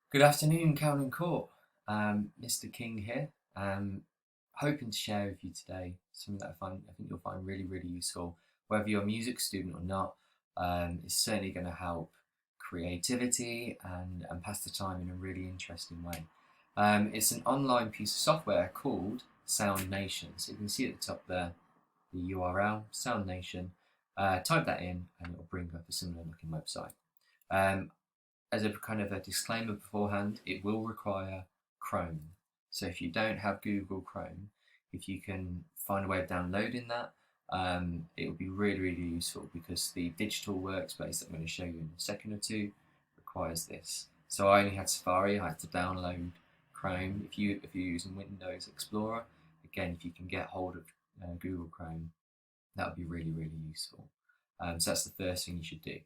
Good afternoon, Cowden Court. Mr. King here. Hoping to share with you today something that I think you'll find really useful. Whether you're a music student or not, it's certainly going to help creativity and pass the time in a really interesting way. It's an online piece of software called Sound Nation. So you can see at the top there the URL, Sound Nation. Type that in and it'll bring up a similar looking website. Um, as a kind of a disclaimer beforehand, it will require Chrome. So if you don't have Google Chrome, if you can find a way of downloading that, it will be really useful because the digital workspace that I'm going to show you in a second or two requires this. So I only had Safari, I had to download Chrome. If you're using Windows Explorer, again, if you can get hold of Google Chrome, that would be really useful. So that's the first thing you should do.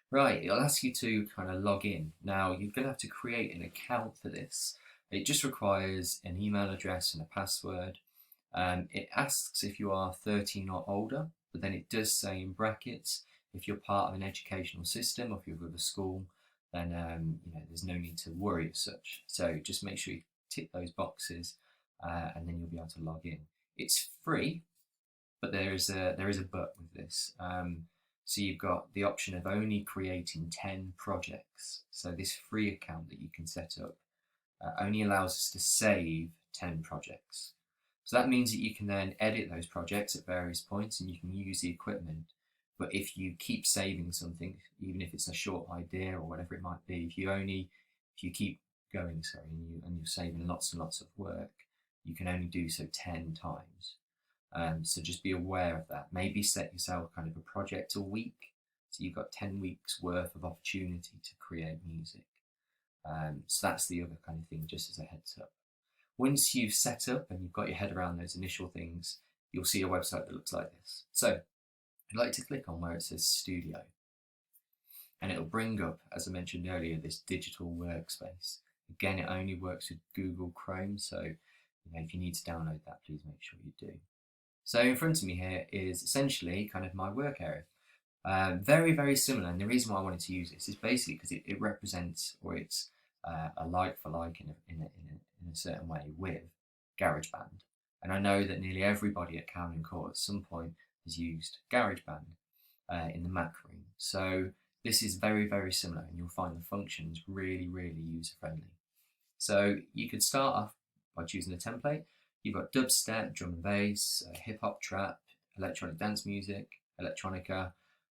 Right, it'll ask you to kind of log in. Now, you're going to have to create an account for this. It just requires an email address and a password. It asks if you are 13 or older, but then it does say in brackets, if you're part of an educational system or if you're with a school, then there's no need to worry as such. So just make sure you tick those boxes and then you'll be able to log in. It's free, but there is a but with this. So you've got the option of only creating 10 projects. So this free account that you can set up only allows us to save 10 projects. So that means that you can then edit those projects at various points and you can use the equipment. But if you keep saving something, even if it's a short idea or whatever it might be, if you keep going, and you're saving lots and lots of work, you can only do so 10 times. So just be aware of that. Maybe set yourself kind of a project a week. So you've got 10 weeks worth of opportunity to create music. So that's the other kind of thing, just as a heads up. Once you've set up and you've got your head around those initial things, you'll see a website that looks like this. So I'd like to click on where it says Studio. And it'll bring up, as I mentioned earlier, this digital workspace. Again, it only works with Google Chrome. So if you need to download that, please make sure you do. So in front of me here is essentially kind of my work area. Very similar, and the reason why I wanted to use this is basically because it represents, or it's a like for like in a certain way with GarageBand. And I know that nearly everybody at Cowden Court at some point has used GarageBand in the Mac room. So this is very similar, and you'll find the functions really user friendly. So you could start off by choosing a template. You've got dubstep, drum and bass, hip hop, trap, electronic dance music, electronica,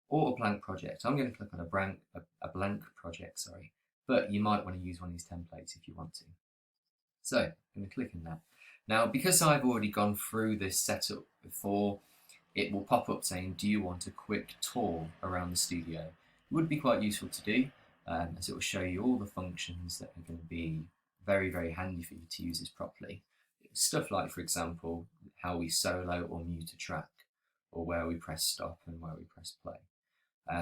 or a blank project. I'm going to click on a blank project, sorry, but you might want to use one of these templates if you want to. So I'm going to click on that. Now, because I've already gone through this setup before, it will pop up saying, do you want a quick tour around the studio? It would be quite useful to do, as it will show you all the functions that are going to be very handy for you to use this properly. Stuff like, for example, how we solo or mute a track, or where we press stop and where we press play.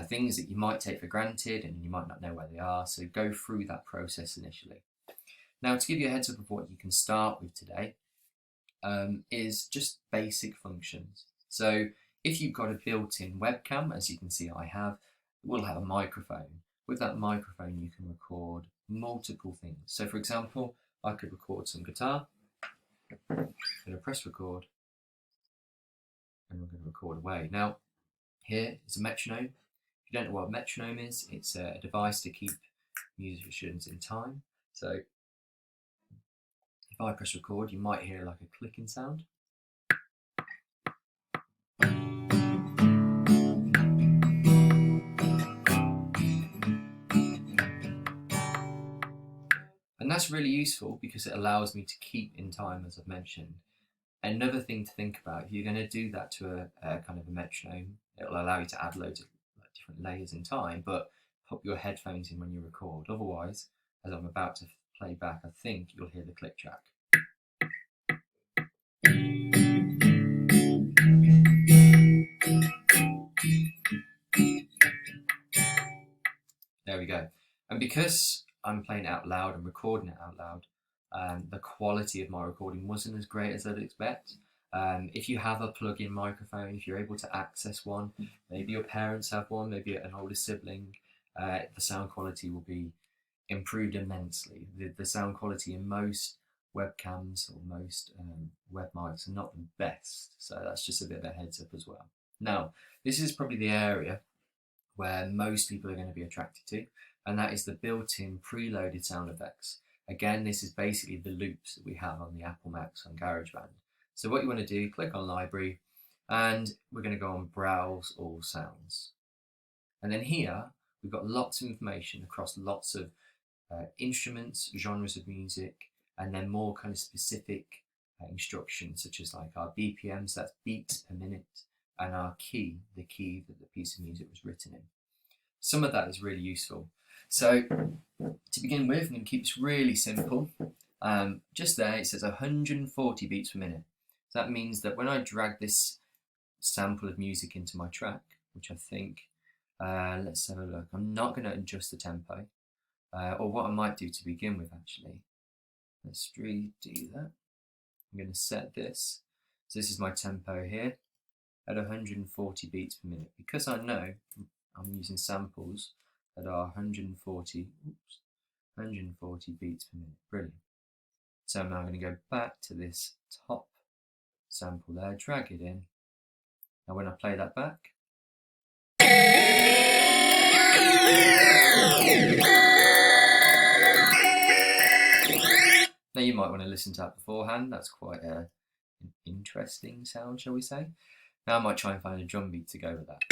Things that you might take for granted and you might not know where they are, so go through that process initially. Now, to give you a heads up of what you can start with today, is just basic functions. So if you've got a built-in webcam, as you can see I have, it will have a microphone. With that microphone you can record multiple things. So for example, I could record some guitar. I'm going to press record and we're going to record away. Now, here is a metronome. If you don't know what a metronome is, it's a device to keep musicians in time. So if I press record, you might hear like a clicking sound. And that's really useful because it allows me to keep in time, as I've mentioned. Another thing to think about, if you're going to do that to a kind of a metronome, it'll allow you to add loads of different layers in time, but pop your headphones in when you record. Otherwise, as I'm about to play back, I think you'll hear the click track. There we go. And because I'm playing it out loud and recording it out loud, the quality of my recording wasn't as great as I'd expect. If you have a plug-in microphone, if you're able to access one, maybe your parents have one, maybe an older sibling, the sound quality will be improved immensely. The sound quality in most webcams or most web mics are not the best, so that's just a bit of a heads up as well. Now, this is probably the area where most people are going to be attracted to, and that is the built-in preloaded sound effects. Again, this is basically the loops that we have on the Apple Macs on GarageBand. So what you want to do, click on Library, and we're going to go on Browse All Sounds. And then here, we've got lots of information across lots of instruments, genres of music, and then more kind of specific instructions, such as like our BPMs, that's beats per minute, and our key, the key that the piece of music was written in. Some of that is really useful. So to begin with, I'm going to keep this really simple. Just there, it says 140 beats per minute. So that means that when I drag this sample of music into my track, which I think, let's have a look. I'm not going to adjust the tempo, or what I might do to begin with, actually. Let's redo that. I'm going to set this. So this is my tempo here at 140 beats per minute. Because I know I'm using samples that are 140 beats per minute. Brilliant. So I'm now going to go back to this top sample there, drag it in. Now when I play that back, now you might want to listen to that beforehand. That's quite an interesting sound, shall we say. Now I might try and find a drum beat to go with that.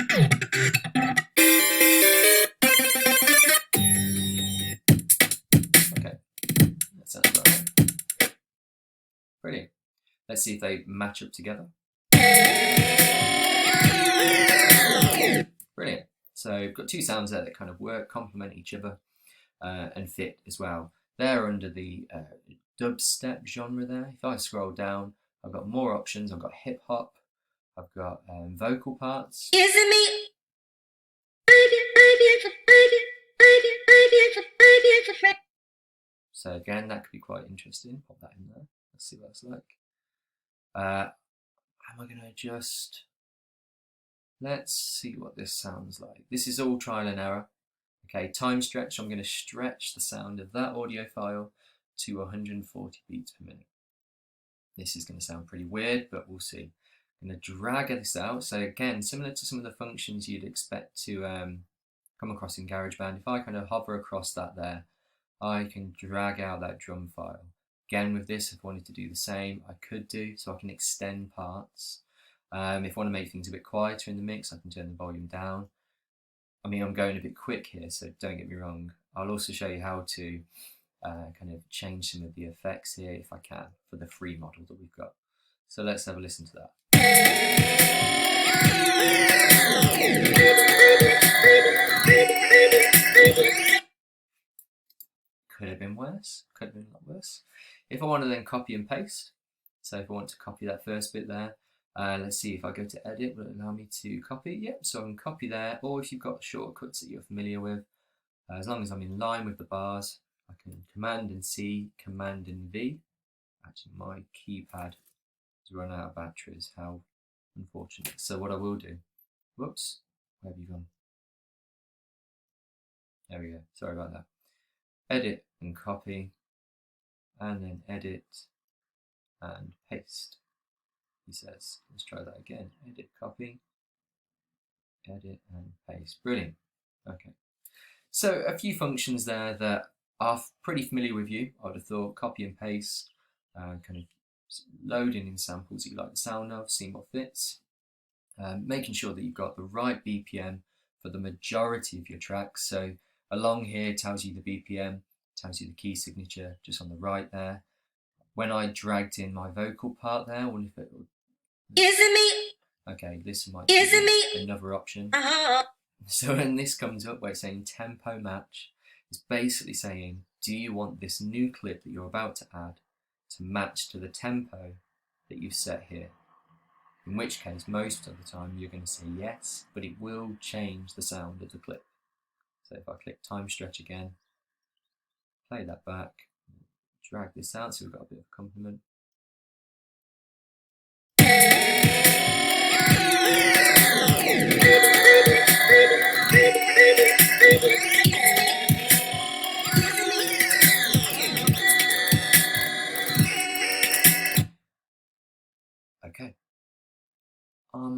Okay, that sounds about right. Brilliant. Let's see if they match up together. Brilliant. So we've got two sounds there that kind of work, complement each other, and fit as well. They're under the dubstep genre there. If I scroll down, I've got more options. I've got hip hop, I've got vocal parts. Isn't me? So again, that could be quite interesting. Pop that in there. Let's see what it's like. Am I going to adjust? Let's see what this sounds like. This is all trial and error. Okay, time stretch. I'm going to stretch the sound of that audio file to 140 beats per minute. This is going to sound pretty weird, but we'll see. I'm going to drag this out. So again, similar to some of the functions you'd expect to come across in GarageBand, if I kind of hover across that there, I can drag out that drum file. Again, with this, if I wanted to do the same, I could do, so I can extend parts. If I want to make things a bit quieter in the mix, I can turn the volume down. I mean, I'm going a bit quick here, so don't get me wrong. I'll also show you how to kind of change some of the effects here, if I can, for the free model that we've got. So let's have a listen to that. Could have been worse, could have been a lot worse. If I want to then copy and paste, so if I want to copy that first bit there, let's see if I go to edit, will it allow me to copy? Yep, so I can copy there, or if you've got shortcuts that you're familiar with, as long as I'm in line with the bars, I can Command and C, Command and V. Actually, my keypad has run out of batteries, how unfortunate. So what I will do, whoops, where have you gone? There we go, sorry about that. Edit and copy, and then edit and paste. He says, let's try that again. Edit, copy, edit and paste. Brilliant. Okay. So a few functions there that are pretty familiar with you. I would have thought copy and paste, kind of loading in samples that you like the sound of, seeing what fits, making sure that you've got the right BPM for the majority of your tracks. So along here tells you the BPM, tells you the key signature just on the right there. When I dragged in my vocal part there, I wonder if it would... Isn't me? Okay, this might be another option. So when this comes up where it's saying tempo match, it's basically saying, do you want this new clip that you're about to add to match to the tempo that you've set here? In which case, most of the time you're going to say yes, but it will change the sound of the clip. So if I click time stretch again, play that back, drag this out so we've got a bit of complement.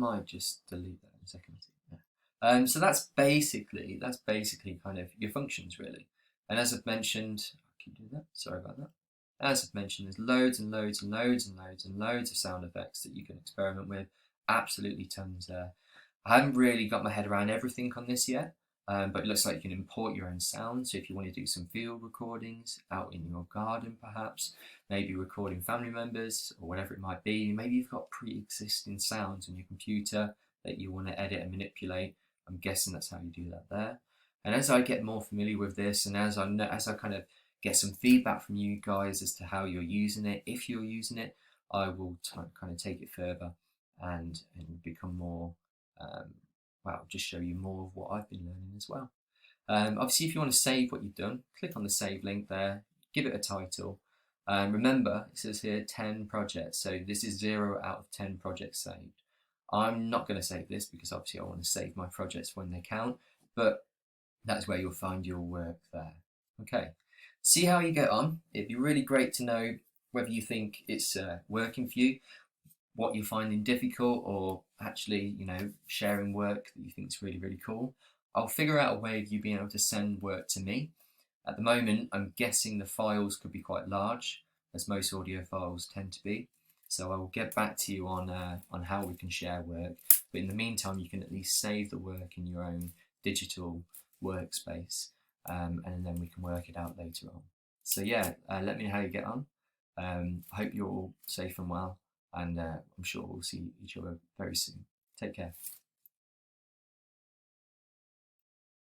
might just delete that in a second. Yeah. So that's basically kind of your functions really. And as I've mentioned, I keep doing that. Sorry about that. As I've mentioned, there's loads and loads and loads and loads and loads of sound effects that you can experiment with. Absolutely tons there. I haven't really got my head around everything on this yet, but it looks like you can import your own sound. So if you want to do some field recordings out in your garden, perhaps, maybe recording family members or whatever it might be, maybe you've got pre-existing sounds on your computer that you want to edit and manipulate. I'm guessing that's how you do that there. And as I get more familiar with this, and as I kind of get some feedback from you guys as to how you're using it, if you're using it, I will kind of take it further and become more, well, just show you more of what I've been learning as well. Obviously, if you want to save what you've done, click on the save link there, give it a title. Remember, it says here 10 projects, so this is 0 out of 10 projects saved. I'm not going to save this because obviously I want to save my projects when they count, but that's where you'll find your work there. Okay, see how you get on. It'd be really great to know whether you think it's working for you, what you're finding difficult, or actually, sharing work that you think is really, really cool. I'll figure out a way of you being able to send work to me. At the moment, I'm guessing the files could be quite large, as most audio files tend to be. So I will get back to you on how we can share work. But in the meantime, you can at least save the work in your own digital workspace, and then we can work it out later on. So yeah, let me know how you get on. I hope you're all safe and well, and I'm sure we'll see each other very soon. Take care.